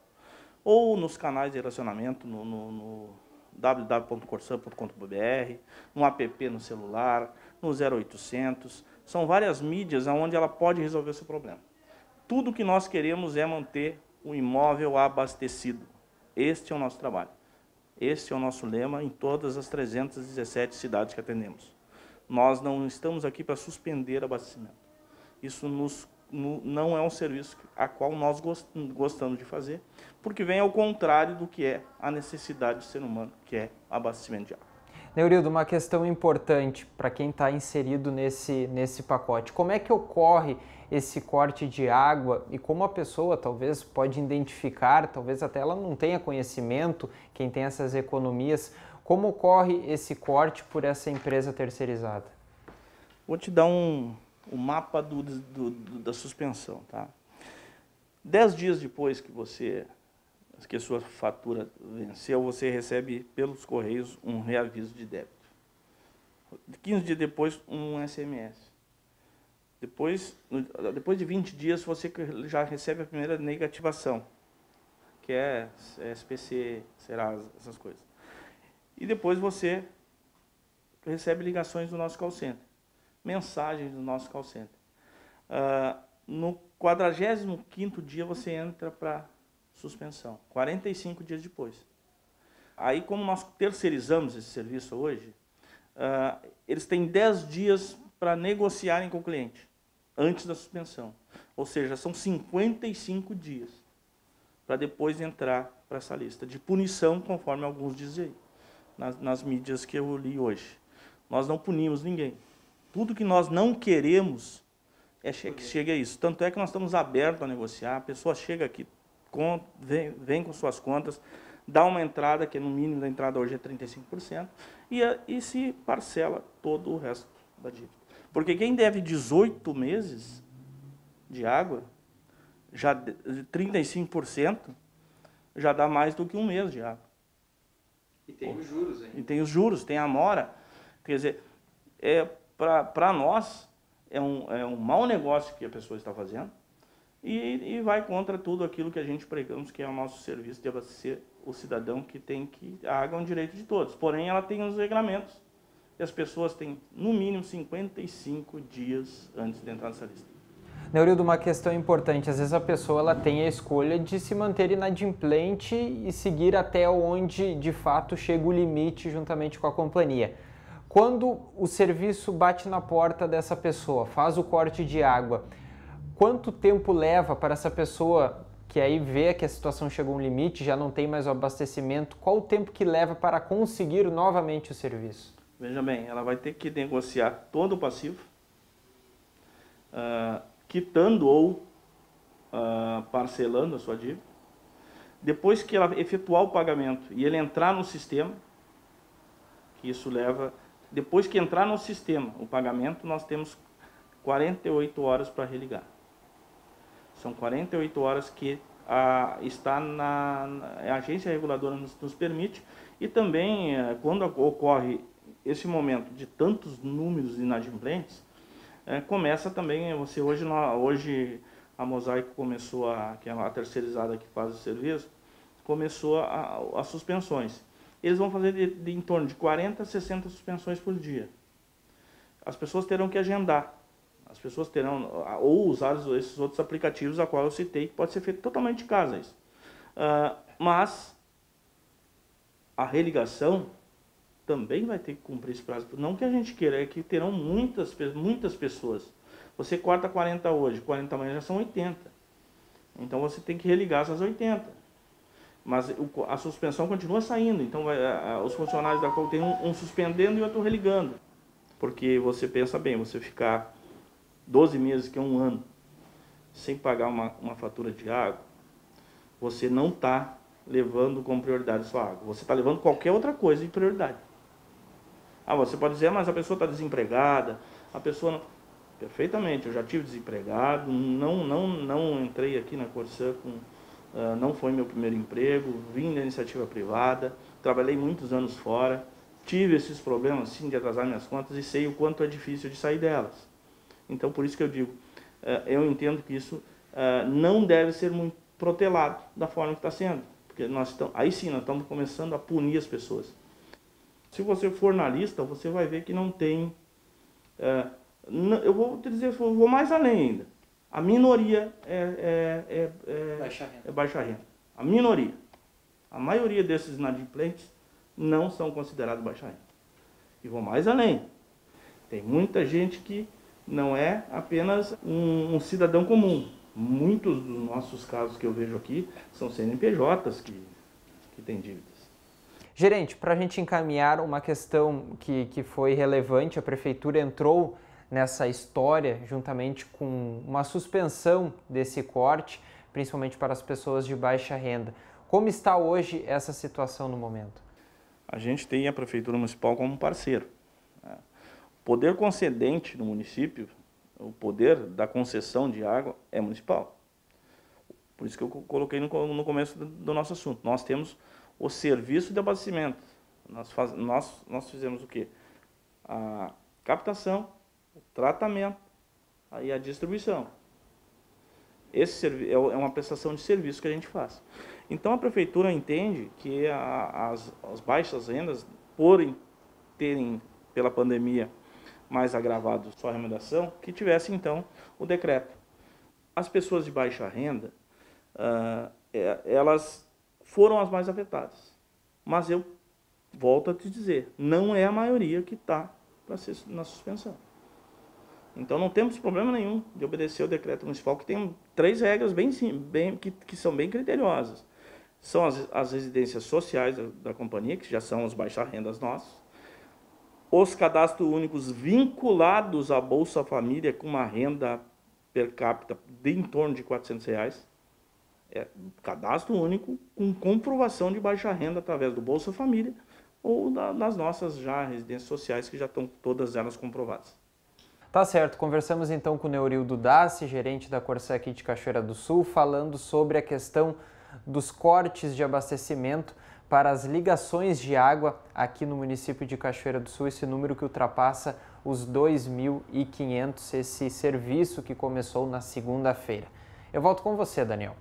ou nos canais de relacionamento, no www.corsã.com.br, no app no celular, no 0800, são várias mídias onde ela pode resolver o seu problema. Tudo que nós queremos é manter o imóvel abastecido. Este é o nosso trabalho. Este é o nosso lema em todas as 317 cidades que atendemos. Nós não estamos aqui para suspender abastecimento. Isso não é um serviço a qual nós gostamos de fazer, porque vem ao contrário do que é a necessidade do ser humano, que é abastecimento de água. Neurildo, uma questão importante para quem está inserido nesse pacote. Como é que ocorre esse corte de água e como a pessoa talvez pode identificar, talvez até ela não tenha conhecimento, quem tem essas economias, como ocorre esse corte por essa empresa terceirizada? Vou te dar um mapa da suspensão, tá? 10 dias depois que a sua fatura venceu, você recebe pelos correios um reaviso de débito. 15 dias depois, um SMS. Depois de 20 dias, você já recebe a primeira negativação, que é SPC, Serasa, essas coisas. E depois você recebe ligações do nosso call center, mensagens do nosso call center. No 45º dia, você entra para suspensão, 45 dias depois. Aí, como nós terceirizamos esse serviço hoje, eles têm 10 dias para negociarem com o cliente, antes da suspensão. Ou seja, são 55 dias para depois entrar para essa lista de punição, conforme alguns dizem nas mídias que eu li hoje. Nós não punimos ninguém. Tudo que nós não queremos é que chegue a isso. Tanto é que nós estamos abertos a negociar, a pessoa chega aqui, vem com suas contas, dá uma entrada, que no mínimo da entrada hoje é 35%, e se parcela todo o resto da dívida. Porque quem deve 18 meses de água, já 35%, já dá mais do que um mês de água. E tem os juros ainda. E tem os juros, tem a mora. Quer dizer, para nós, é um mau negócio que a pessoa está fazendo e vai contra tudo aquilo que a gente pregamos, que é o nosso serviço de abastecer o cidadão, que tem que... A água é um direito de todos. Porém, ela tem os regramentos. E as pessoas têm, no mínimo, 55 dias antes de entrar nessa lista. Neurildo, uma questão importante, às vezes a pessoa ela tem a escolha de se manter inadimplente e seguir até onde de fato chega o limite juntamente com a companhia. Quando o serviço bate na porta dessa pessoa, faz o corte de água, quanto tempo leva para essa pessoa que aí vê que a situação chegou a um limite, já não tem mais o abastecimento, qual o tempo que leva para conseguir novamente o serviço? Veja bem, ela vai ter que negociar todo o passivo, quitando ou parcelando a sua dívida. Depois que ela efetuar o pagamento e ele entrar no sistema, que isso leva... Depois que entrar no sistema o pagamento, nós temos 48 horas para religar. São 48 horas que a agência reguladora nos permite, e também quando ocorre esse momento de tantos números inadimplentes, começa também, hoje a Mosaico começou, que é a terceirizada que faz o serviço, começou as suspensões. Eles vão fazer de em torno de 40 a 60 suspensões por dia. As pessoas terão que agendar. As pessoas terão, ou usar esses outros aplicativos a qual eu citei, que pode ser feito totalmente de casa isso. Mas a religação também vai ter que cumprir esse prazo. Não que a gente queira, é que terão muitas pessoas. Você corta 40 hoje, 40 amanhã já são 80. Então você tem que religar essas 80. Mas a suspensão continua saindo, então os funcionários da COL tem um suspendendo e outro religando. Porque você pensa bem, você ficar 12 meses, que é um ano, sem pagar uma fatura de água, você não está levando como prioridade a sua água. Você está levando qualquer outra coisa em prioridade. Você pode dizer, mas a pessoa está desempregada, a pessoa não... Perfeitamente, eu já tive desempregado, não entrei aqui na Corsã não foi meu primeiro emprego, vim da iniciativa privada, trabalhei muitos anos fora, tive esses problemas sim de atrasar minhas contas e sei o quanto é difícil de sair delas. Então, por isso que eu digo, eu entendo que isso não deve ser muito protelado da forma que está sendo, porque aí sim nós estamos começando a punir as pessoas. Se você for na lista, você vai ver que não tem... eu vou te dizer, eu vou mais além ainda. A minoria é baixa renda. A minoria. A maioria desses inadimplentes não são considerados baixa renda. E vou mais além. Tem muita gente que não é apenas um cidadão comum. Muitos dos nossos casos que eu vejo aqui são CNPJs que têm dívidas. Gerente, para a gente encaminhar uma questão que foi relevante, a Prefeitura entrou nessa história, juntamente com uma suspensão desse corte, principalmente para as pessoas de baixa renda. Como está hoje essa situação no momento? A gente tem a Prefeitura Municipal como parceiro. O poder concedente no município, o poder da concessão de água é municipal. Por isso que eu coloquei no começo do nosso assunto. Nós temos o serviço de abastecimento. Nós fizemos o quê? A captação, o tratamento e a distribuição. Esse é uma prestação de serviço que a gente faz. Então a Prefeitura entende que as baixas rendas, por terem pela pandemia mais agravado sua remuneração, que tivesse então o decreto. As pessoas de baixa renda, elas foram as mais afetadas. Mas eu volto a te dizer, não é a maioria que está para ser na suspensão. Então não temos problema nenhum de obedecer o decreto municipal, que tem 3 regras que são bem criteriosas. São as residências sociais da companhia, que já são os baixa-rendas nossos, os cadastros únicos vinculados à Bolsa Família com uma renda per capita de em torno de R$400, cadastro único com comprovação de baixa renda através do Bolsa Família ou das nossas já residências sociais, que já estão todas elas comprovadas. Tá certo, conversamos então com o Neurildo Dassi, gerente da Corsã aqui de Cachoeira do Sul, falando sobre a questão dos cortes de abastecimento para as ligações de água aqui no município de Cachoeira do Sul, esse número que ultrapassa os 2.500, esse serviço que começou na segunda-feira. Eu volto com você, Daniel.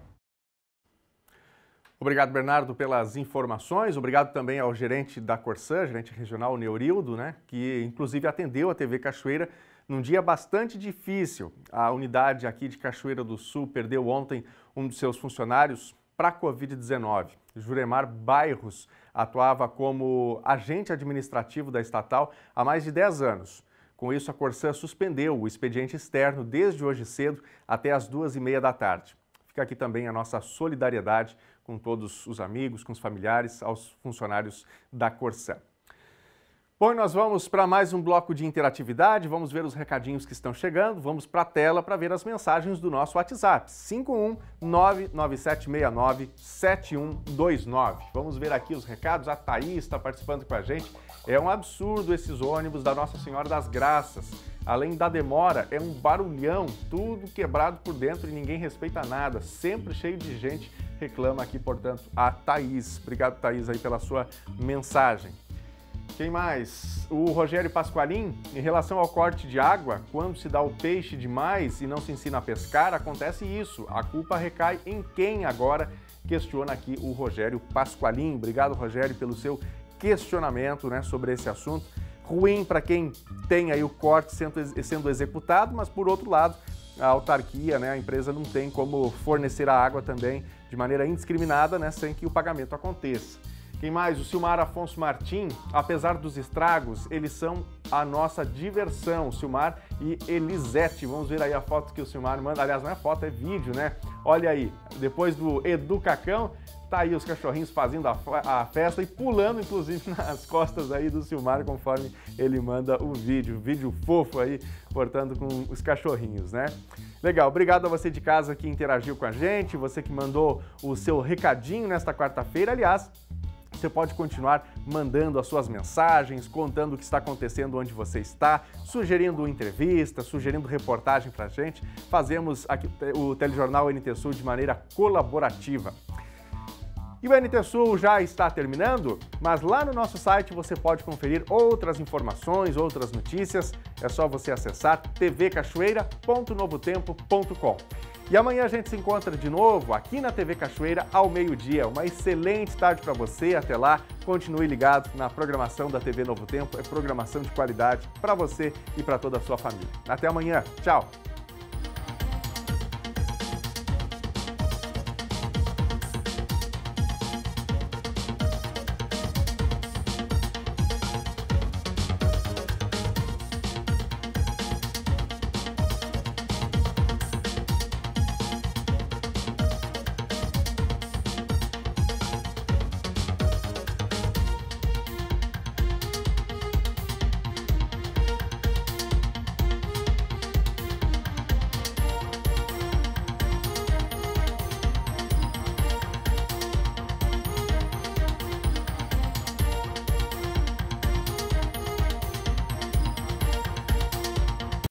Obrigado, Bernardo, pelas informações. Obrigado também ao gerente da Corsã, gerente regional Neurildo, que inclusive atendeu a TV Cachoeira num dia bastante difícil. A unidade aqui de Cachoeira do Sul perdeu ontem um dos seus funcionários para a Covid-19. Juremar Bairros atuava como agente administrativo da estatal há mais de 10 anos. Com isso, a Corsã suspendeu o expediente externo desde hoje cedo até as 2h30 da tarde. Fica aqui também a nossa solidariedade com todos os amigos, com os familiares, aos funcionários da Corsã. Bom, nós vamos para mais um bloco de interatividade, vamos ver os recadinhos que estão chegando, vamos para a tela para ver as mensagens do nosso WhatsApp, 51997697129. Vamos ver aqui os recados, a Thaís está participando com a gente. É um absurdo esses ônibus da Nossa Senhora das Graças. Além da demora, é um barulhão, tudo quebrado por dentro e ninguém respeita nada, sempre cheio de gente, reclama aqui, portanto, a Thaís. Obrigado, Thaís, aí pela sua mensagem. Quem mais? O Rogério Pasqualin, em relação ao corte de água, quando se dá o peixe demais e não se ensina a pescar, acontece isso. A culpa recai em quem agora? Questiona aqui o Rogério Pasqualin. Obrigado, Rogério, pelo seu questionamento, sobre esse assunto. Ruim para quem tem aí o corte sendo executado, mas por outro lado, a autarquia, a empresa não tem como fornecer a água também de maneira indiscriminada, sem que o pagamento aconteça. Quem mais? O Silmar Afonso Martim, apesar dos estragos, eles são a nossa diversão. Silmar e Elisete, vamos ver aí a foto que o Silmar manda. Aliás, não é foto, é vídeo, Olha aí, depois do Edu Cacão, tá aí os cachorrinhos fazendo a festa e pulando, inclusive, nas costas aí do Silmar, conforme ele manda o vídeo fofo aí, portanto, com os cachorrinhos, Legal, obrigado a você de casa que interagiu com a gente, você que mandou o seu recadinho nesta quarta-feira. Aliás, você pode continuar mandando as suas mensagens, contando o que está acontecendo onde você está, sugerindo entrevista, sugerindo reportagem para a gente. Fazemos aqui o Telejornal NT Sul de maneira colaborativa. E o NT Sul já está terminando, mas lá no nosso site você pode conferir outras informações, outras notícias. É só você acessar tvcachoeira.novotempo.com. E amanhã a gente se encontra de novo aqui na TV Cachoeira ao meio-dia. Uma excelente tarde para você. Até lá, continue ligado na programação da TV Novo Tempo. É programação de qualidade para você e para toda a sua família. Até amanhã. Tchau!